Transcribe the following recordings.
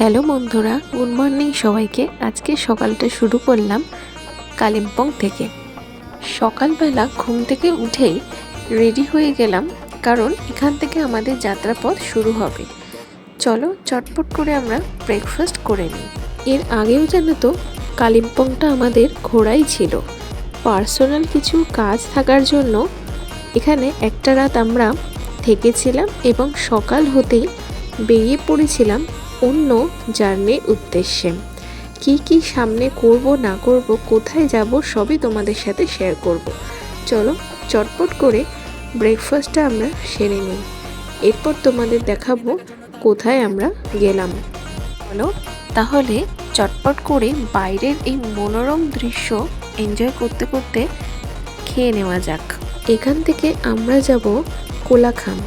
Hello বন্ধুরা, good morning সবাইকে। আজকে সকালটা শুরু করলাম কালিম্পং থেকে। সকালবেলা ঘুম থেকে উঠেই রেডি হয়ে গেলাম, কারণ এখান থেকে আমাদের যাত্রাপথ শুরু হবে। চলো চটপট করে আমরা ব্রেকফাস্ট করে নিই। এর আগেও জানো তো কালিম্পংটা আমাদের ঘোরাই ছিল। পার্সোনাল কিছু কাজ থাকার জন্য এখানে একটা রাত আমরা থেকেছিলাম এবং সকাল হতেই বেরিয়ে পড়েছিলাম অন্য জার্নির উদ্দেশ্যে। কি কি সামনে করব না করব, কোথায় যাব, সবই তোমাদের সাথে শেয়ার করব। চলো চটপট করে ব্রেকফাস্টটা আমরা সেরে নিই, এরপর তোমাদের দেখাবো কোথায় আমরা গেলাম। চলো তাহলে চটপট করে বাইরের এই মনোরম দৃশ্য এনজয় করতে করতে খেয়ে নেওয়া যাক। এখান থেকে আমরা যাব কোলাখাম,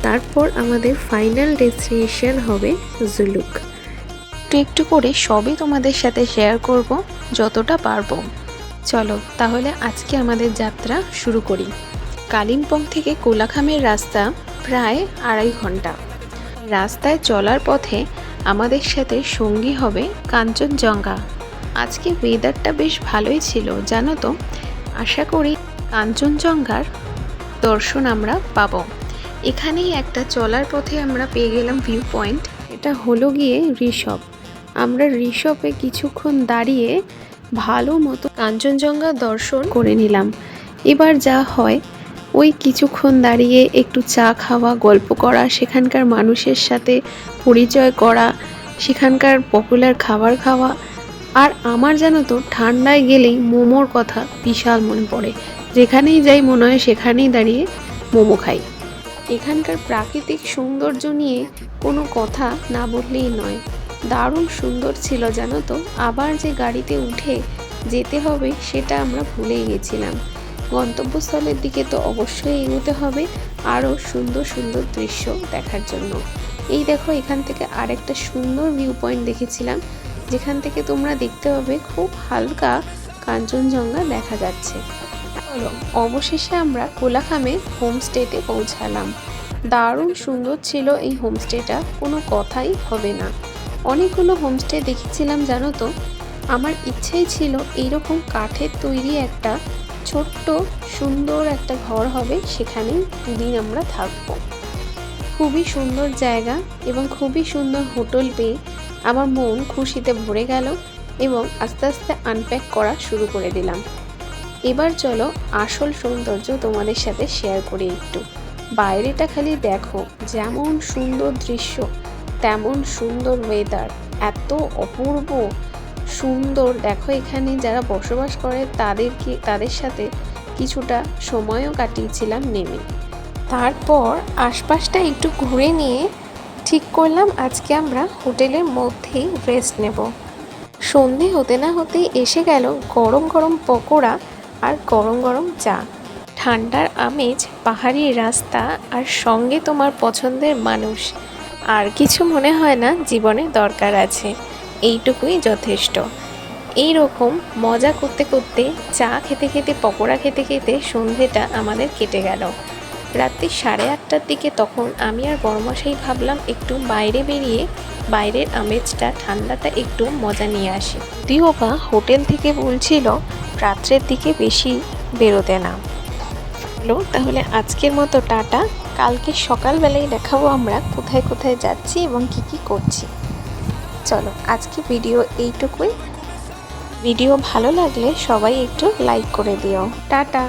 তারপর আমাদের ফাইনাল ডেস্টিনেশন হবে জুলুক। একটু একটু করে সবই তোমাদের সাথে শেয়ার করব যতটা পারবো। চলো তাহলে আজকে আমাদের যাত্রা শুরু করি। কালিম্পং থেকে কোলাখামের রাস্তা প্রায় 2.5 ঘন্টা। রাস্তায় চলার পথে আমাদের সাথে সঙ্গী হবে কাঞ্চনজঙ্ঘা। আজকে ওয়েদারটা বেশ ভালোই ছিল জানো তো। আশা করি কাঞ্চনজঙ্ঘার দর্শন আমরা পাবো। এখানেই একটা চলার পথে আমরা পেয়ে গেলাম ভিউ পয়েন্ট। এটা হলো গিয়ে ঋষভ। আমরা ঋষভে কিছুক্ষণ দাঁড়িয়ে ভালো মতো কাঞ্চনজঙ্ঘা দর্শন করে নিলাম। এবার যা হয় ওই কিছুক্ষণ দাঁড়িয়ে একটু চা খাওয়া, গল্প করা, সেখানকার মানুষের সাথে পরিচয় করা, সেখানকার পপুলার খাবার খাওয়া। আর আমার জানো তো ঠান্ডায় গেলেই মোমোর কথা বিশাল মনে পড়ে। যেখানেই যাই মনে হয় সেখানেই দাঁড়িয়ে মোমো খাই। এখানকার প্রাকৃতিক সৌন্দর্য নিয়ে কোনো কথা না বললেই নয়। দারুণ সুন্দর ছিল জানো তো। আবার যে গাড়িতে উঠে যেতে হবে সেটা আমরা ভুলেই গেছিলাম। গন্তব্যস্থলের দিকে তো অবশ্যই এগোতে হবে আরও সুন্দর সুন্দর দৃশ্য দেখার জন্য। এই দেখো এখান থেকে আরেকটা সুন্দর ভিউ পয়েন্ট দেখেছিলাম, যেখান থেকে তোমরা দেখতে পাবে খুব হালকা কাঞ্চনজঙ্ঘা দেখা যাচ্ছে। চলো অবশেষে আমরা কোলাখামে হোমস্টেতে পৌঁছালাম। দারুণ সুন্দর ছিল এই হোমস্টেটা, কোনো কথাই হবে না। অনেকগুলো হোমস্টে দেখেছিলাম জানো তো। আমার ইচ্ছেই ছিল এইরকম কাঠের তৈরি একটা ছোট্ট সুন্দর একটা ঘর হবে, সেখানেই দুদিন আমরা থাকবো। খুবই সুন্দর জায়গা এবং খুবই সুন্দর হোটেল পেয়ে আমার মন খুশিতে ভরে গেল এবং আস্তে আস্তে আনপ্যাক করা শুরু করে দিলাম। এবার চলো আসল সৌন্দর্য তোমাদের সাথে শেয়ার করি একটু। বাইরেটা খালি দেখো, যেমন সুন্দর দৃশ্য তেমন সুন্দর ওয়েদার, এত অপূর্ব সুন্দর। দেখো এখানে যারা বসবাস করে তাদের সাথে কিছুটা সময়ও কাটিয়েছিলাম নেমে। তারপর আশপাশটা একটু ঘুরে নিয়ে ঠিক করলাম আজকে আমরা হোটেলের মধ্যেই রেস্ট নেব। সন্ধে হতে না হতেই এসে গেল গরম গরম পকোড়া আর গরম গরম চা। ঠান্ডার আমেজ, পাহাড়ি রাস্তা আর সঙ্গে তোমার পছন্দের মানুষ, আর কিছু মনে হয় না জীবনে দরকার আছে। এইটুকুই যথেষ্ট। এই রকম মজা করতে করতে, চা খেতে খেতে, পকোড়া খেতে খেতে সন্ধেটা আমাদের কেটে গেল। রাত্রি 8:30টার দিকে তখন আমি আর বড়মশাই ভাবলাম একটু বাইরে বেরিয়ে বাইরের আমেজটা, ঠান্ডাটা একটু মজা নিয়ে আসি। যদিও বা হোটেল থেকে বলছিল রাত্রের দিকে বেশি বেরোতে না। হলো তাহলে আজকের মতো টাটা। কালকে সকালবেলায় দেখাবো আমরা কোথায় কোথায় যাচ্ছি এবং কি কি করছি। চলো আজকে ভিডিও এইটুকুই। ভিডিও ভালো লাগলে সবাই একটু লাইক করে দিও। টাটা।